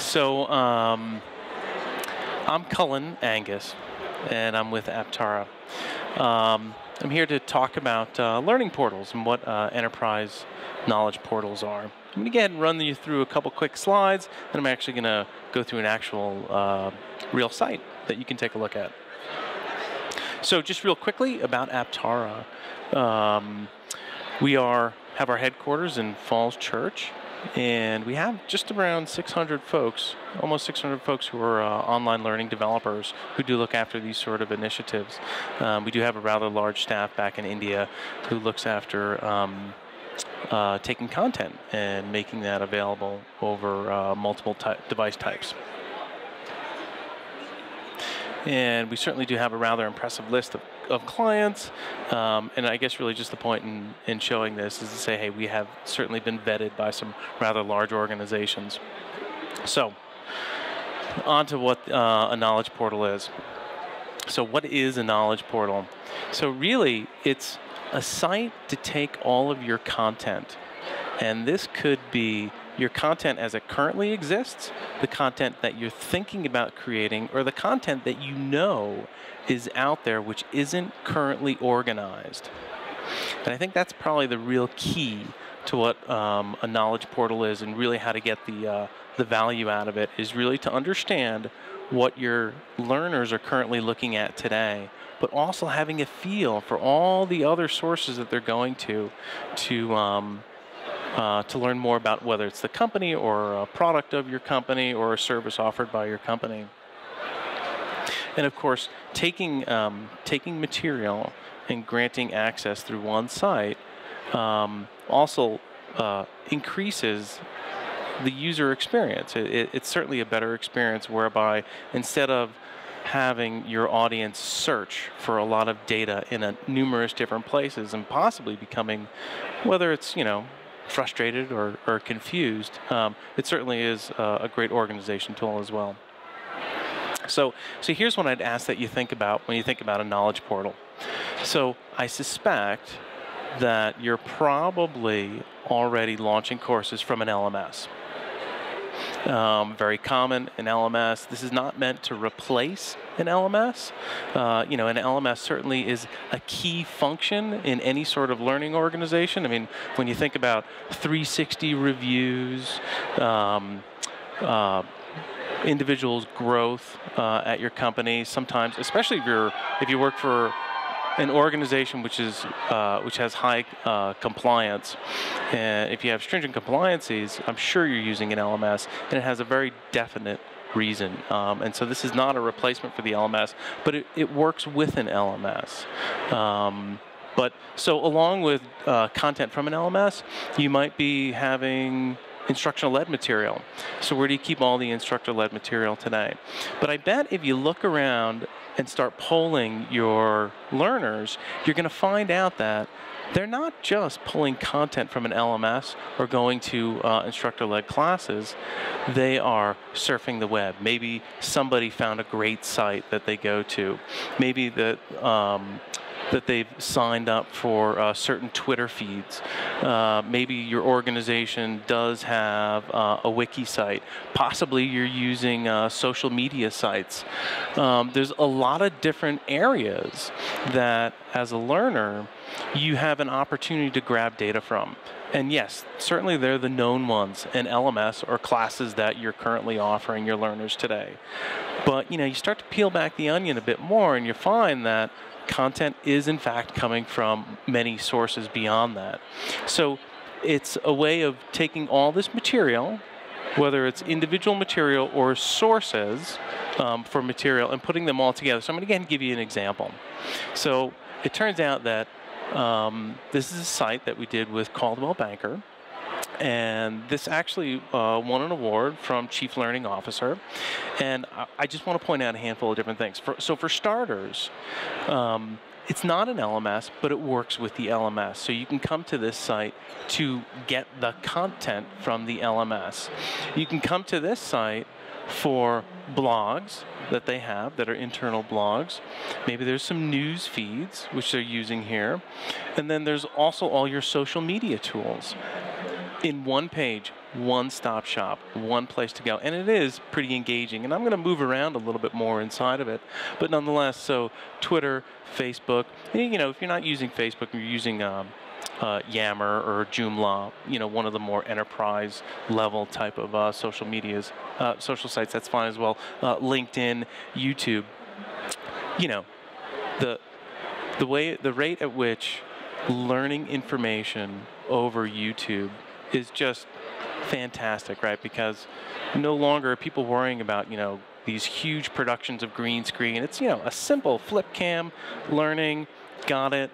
So I'm Cullen, Angus, and I'm with Aptara. I'm here to talk about learning portals and what enterprise knowledge portals are. I'm going to go ahead and run you through a couple quick slides, and I'm actually going to go through an actual real site that you can take a look at. So just real quickly about Aptara. We have our headquarters in Falls Church, and we have just around 600 folks, almost 600 folks who are online learning developers who do look after these sort of initiatives. We do have a rather large staff back in India who looks after taking content and making that available over multiple device types. And we certainly do have a rather impressive list of clients, and I guess really just the point in showing this is to say, hey, we have certainly been vetted by some rather large organizations. So, on to what a knowledge portal is. So what is a knowledge portal? So really, it's a site to take all of your content, and this could be your content as it currently exists, the content that you're thinking about creating, or the content that you know is out there which isn't currently organized. And I think that's probably the real key to what a knowledge portal is, and really how to get the value out of it is really to understand what your learners are currently looking at today, but also having a feel for all the other sources that they're going to learn more about whether it's the company or a product of your company or a service offered by your company. And of course, taking material and granting access through one site also increases the user experience. It's certainly a better experience whereby instead of having your audience search for a lot of data in numerous different places and possibly becoming, whether it's, frustrated or confused, it certainly is a great organization tool as well. So here's what I'd ask that you think about when you think about a knowledge portal. So I suspect that you're probably already launching courses from an LMS. Very common in LMS. This is not meant to replace an LMS. An LMS certainly is a key function in any sort of learning organization. I mean, when you think about 360 reviews, individuals' growth at your company, sometimes, especially if you work for an organization which has high compliance, and if you have stringent compliances, I'm sure you're using an LMS, and it has a very definite reason. And so this is not a replacement for the LMS, but it works with an LMS. So along with content from an LMS, you might be having instructional-led material. So where do you keep all the instructor-led material today? But I bet if you look around and start polling your learners, you're going to find out that they're not just pulling content from an LMS or going to instructor-led classes. They are surfing the web. Maybe somebody found a great site that they go to. Maybe that they've signed up for certain Twitter feeds. Maybe your organization does have a wiki site. Possibly you're using social media sites. There's a lot of different areas that, as a learner, you have an opportunity to grab data from. And yes, certainly they're the known ones in LMS or classes that you're currently offering your learners today. But you start to peel back the onion a bit more, and you find that content is in fact coming from many sources beyond that. So it's a way of taking all this material, whether it's individual material or sources for material, and putting them all together. So I'm going to again give you an example. So it turns out that this is a site that we did with Coldwell Banker, and this actually won an award from Chief Learning Officer. And I just want to point out a handful of different things. So for starters, it's not an LMS, but it works with the LMS. So you can come to this site to get the content from the LMS. You can come to this site for blogs that they have that are internal blogs. Maybe there's some news feeds, which they're using here. And then there's also all your social media tools. in one page, one-stop shop, one place to go. And it is pretty engaging. And I'm going to move around a little bit more inside of it. But nonetheless, so Twitter, Facebook, you know, if you're not using Facebook, you're using Yammer or Joomla, you know, one of the more enterprise level type of social medias, social sites, that's fine as well. LinkedIn, YouTube, you know, the rate at which learning information over YouTube is just fantastic, right? Because no longer are people worrying about, you know, these huge productions of green screen. It's, you know, a simple flip cam, learning, got it,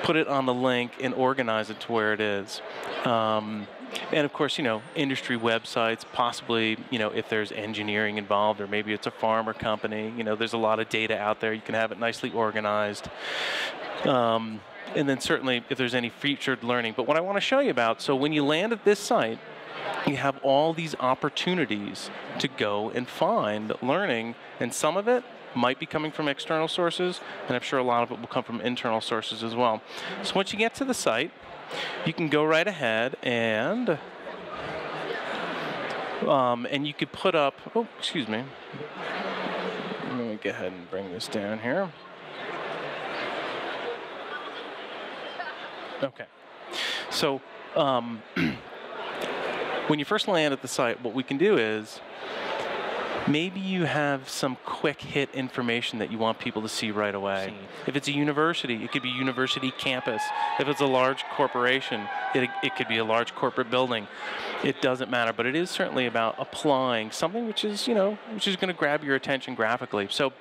put it on the link and organize it to where it is. And of course, you know, industry websites, possibly, you know, if there's engineering involved, or maybe it's a farmer company, you know, there's a lot of data out there. You can have it nicely organized. And then certainly if there's any featured learning. But what I want to show you about, so when you land at this site, you have all these opportunities to go and find learning, and some of it might be coming from external sources, and I'm sure a lot of it will come from internal sources as well. So once you get to the site, you can go right ahead and you could put up, oh, excuse me. Let me go ahead and bring this down here. Okay. So when you first land at the site, what we can do is maybe you have some quick hit information that you want people to see right away. If it's a university, it could be university campus. If it's a large corporation, it could be a large corporate building. It doesn't matter, but it is certainly about applying something which is, you know, which is going to grab your attention graphically. So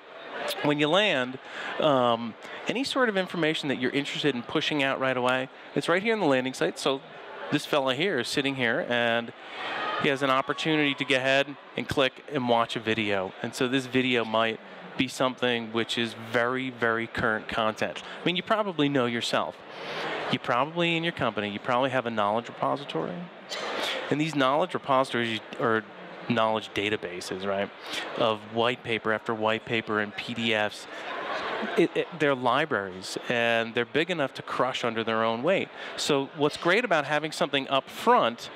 when you land, any sort of information that you're interested in pushing out right away, it's right here on the landing site. So this fella here is sitting here, and he has an opportunity to go ahead and click and watch a video. And so this video might be something which is very, very current content. I mean, you probably know yourself. You probably, in your company, you probably have a knowledge repository. And these knowledge repositories are knowledge databases, right, of white paper after white paper and PDFs. They're libraries, and they're big enough to crush under their own weight. So what's great about having something up front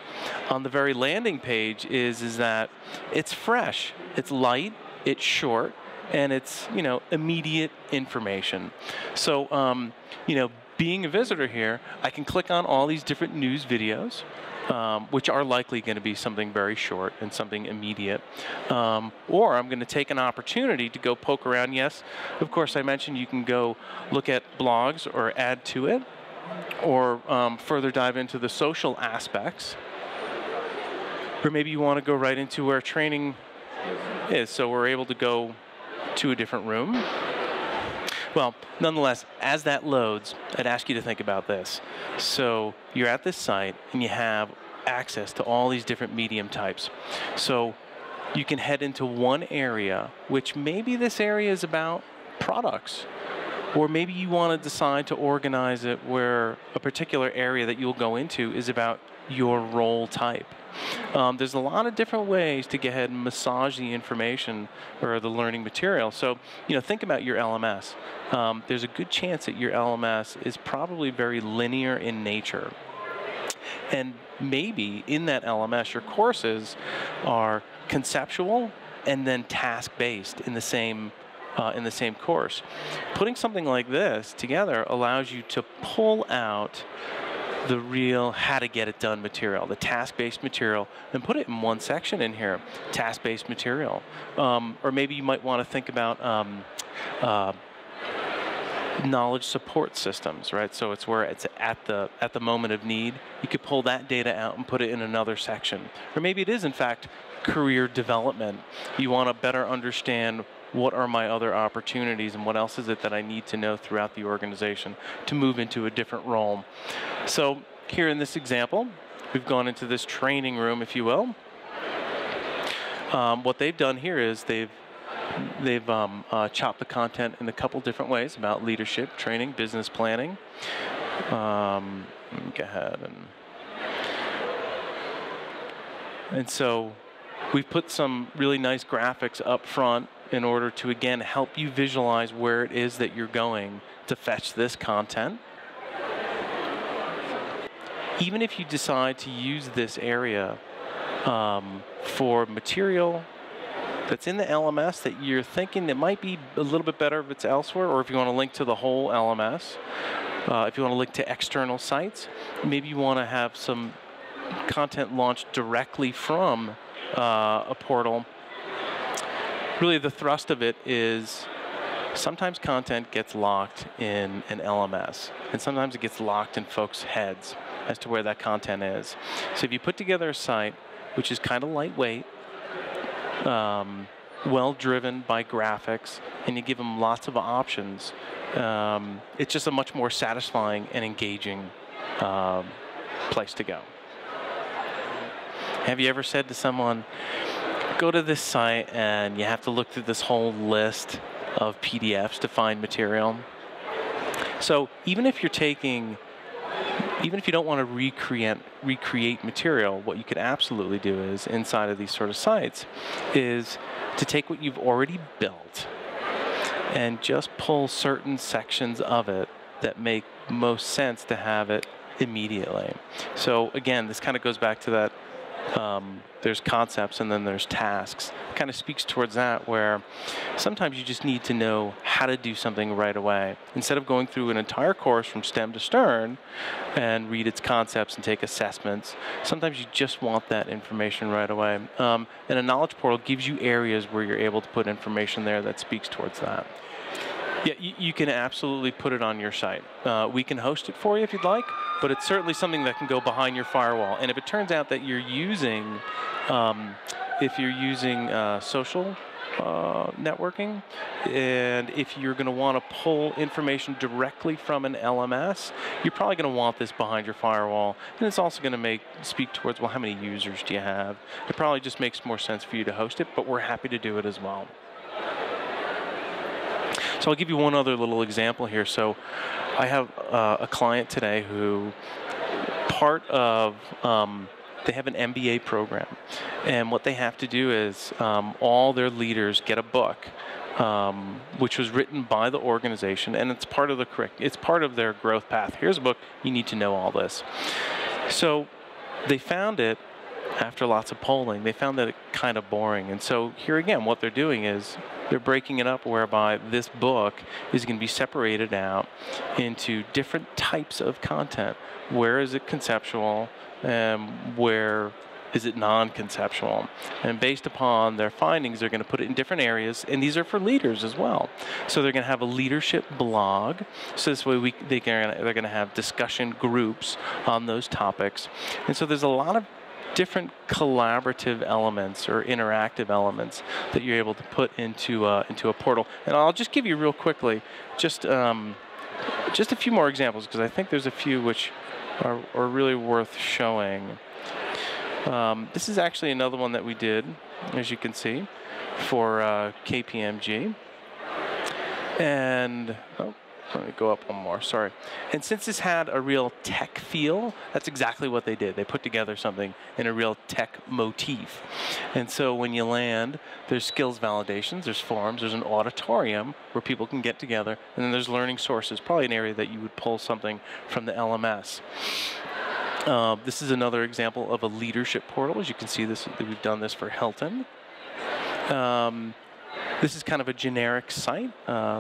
on the very landing page is that it's fresh, it's light, it's short, and it's, you know, immediate information. So, you know, being a visitor here, I can click on all these different news videos, which are likely going to be something very short and something immediate. Or I'm going to take an opportunity to go poke around. Yes, of course, I mentioned you can go look at blogs or add to it, or further dive into the social aspects. Or maybe you want to go right into where training is, so we're able to go to a different room. Well, nonetheless, as that loads, I'd ask you to think about this. So you're at this site, and you have access to all these different medium types. So you can head into one area, which maybe this area is about products. Or maybe you want to decide to organize it where a particular area that you'll go into is about your role type. There's a lot of different ways to go ahead and massage the information or the learning material. So, you know, think about your LMS. There's a good chance that your LMS is probably very linear in nature. And maybe in that LMS, your courses are conceptual and then task-based in the same course. Putting something like this together allows you to pull out the real how to get it done material, the task-based material, and put it in one section in here, task-based material. Or maybe you might want to think about knowledge support systems, right? So it's where it's at the moment of need. You could pull that data out and put it in another section. Or maybe it is, in fact, career development. You want to better understand what are my other opportunities and what else is it that I need to know throughout the organization to move into a different role. So here in this example, we've gone into this training room, if you will. What they've done here is they've chopped the content in a couple different ways about leadership, training, business planning. Let me go ahead and so we've put some really nice graphics up front in order to, again, help you visualize where it is that you're going to fetch this content. even if you decide to use this area for material that's in the LMS that you're thinking that might be a little bit better if it's elsewhere, or if you want to link to the whole LMS, if you want to link to external sites, maybe you want to have some content launched directly from a portal. Really, the thrust of it is sometimes content gets locked in an LMS, and sometimes it gets locked in folks' heads as to where that content is. So if you put together a site which is kind of lightweight, well-driven by graphics, and you give them lots of options, it's just a much more satisfying and engaging place to go. Have you ever said to someone, go to this site and you have to look through this whole list of PDFs to find material? So even if you don't want to recreate material, what you could absolutely do is, inside of these sort of sites, is to take what you've already built and just pull certain sections of it that make most sense to have it immediately. So again, this kind of goes back to that, there's concepts and then there's tasks. It kind of speaks towards that, where sometimes you just need to know how to do something right away. Instead of going through an entire course from stem to stern and read its concepts and take assessments, sometimes you just want that information right away. And a knowledge portal gives you areas where you're able to put information there that speaks towards that. Yeah, you can absolutely put it on your site. We can host it for you if you'd like, but it's certainly something that can go behind your firewall. And if it turns out that you're using, social networking, and if you're going to want to pull information directly from an LMS, you're probably going to want this behind your firewall. And it's also going to speak towards, well, how many users do you have? It probably just makes more sense for you to host it, but we're happy to do it as well. So I'll give you one other little example here. So I have a client today who part of, they have an MBA program. And what they have to do is all their leaders get a book, which was written by the organization, and it's part of it's part of their growth path. Here's a book, you need to know all this. So they found it after lots of polling. They found that it kind of boring. And so here again, what they're doing is they're breaking it up, whereby this book is going to be separated out into different types of content. Where is it conceptual? Where is it non-conceptual? And based upon their findings, they're going to put it in different areas, and these are for leaders as well. So they're going to have a leadership blog. So this way they're going to have discussion groups on those topics. And so there's a lot of different collaborative elements or interactive elements that you're able to put into a portal. And I'll just give you real quickly just a few more examples, because I think there's a few which are really worth showing. This is actually another one that we did, as you can see, for KPMG. And let me go up one more, sorry. And since this had a real tech feel, that's exactly what they did. They put together something in a real tech motif. And so when you land, there's skills validations, there's forums, there's an auditorium where people can get together, and then there's learning sources, probably an area that you would pull something from the LMS. This is another example of a leadership portal. As you can see, we've done this for Hilton. This is kind of a generic site.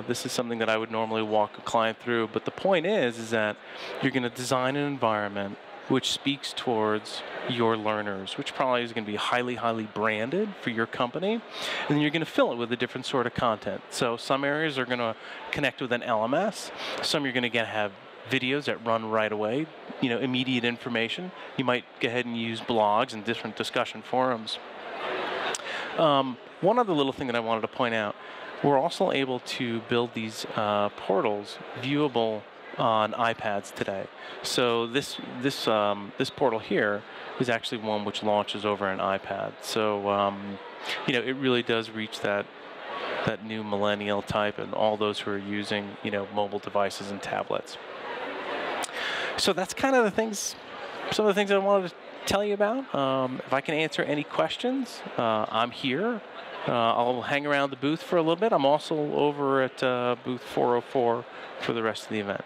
This is something that I would normally walk a client through, but the point is that you're going to design an environment which speaks towards your learners, which probably is going to be highly, highly branded for your company, and then you're going to fill it with a different sort of content. So some areas are going to connect with an LMS. Some you're going to have videos that run right away, immediate information. You might go ahead and use blogs and different discussion forums. One other little thing that I wanted to point out, we're also able to build these portals viewable on iPads today. So this portal here is actually one which launches over an iPad. So it really does reach that new millennial type and all those who are using mobile devices and tablets. So that's kind of some of the things I wanted to tell you about. If I can answer any questions, I'm here. I'll hang around the booth for a little bit. I'm also over at booth 404 for the rest of the event.